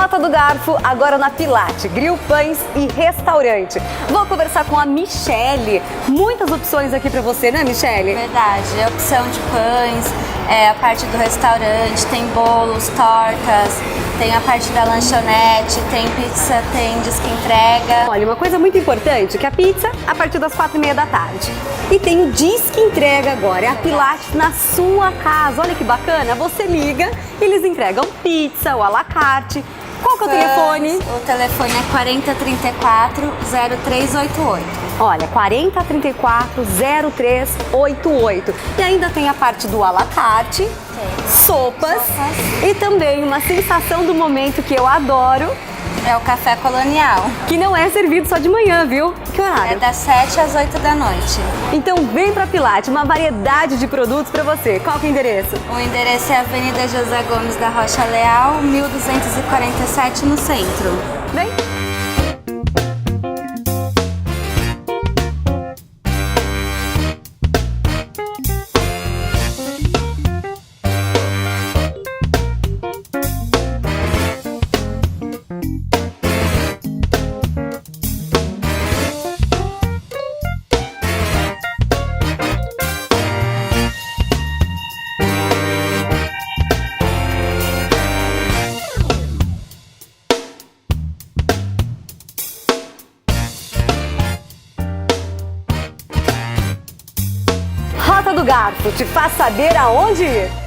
Rota do Garfo, agora na Pilate, Grill Pães e Restaurante. Vou conversar com a Michele. Muitas opções aqui pra você, né, Michele? Verdade, é opção de pães, a parte do restaurante, tem bolos, tortas, tem a parte da lanchonete, tem pizza, tem disque entrega. Olha, uma coisa muito importante, que a pizza a partir das 4h30 da tarde. E tem o Disque Entrega agora, é a Pilates na sua casa. Olha que bacana, você liga, eles entregam pizza, o à la carte. Qual que é o telefone? O telefone é 4034-0388. Olha, 4034-0388. E ainda tem a parte do à la carte, sopas e também uma sensação do momento que eu adoro, É o café colonial. que não é servido só de manhã, viu? Que horário? É das 7 às 8 da noite. Então vem pra Pilate, uma variedade de produtos pra você. Qual que é o endereço? O endereço é Avenida José Gomes da Rocha Leal, 1247, no centro. Vem! Rota do Garfo te faz saber aonde ir.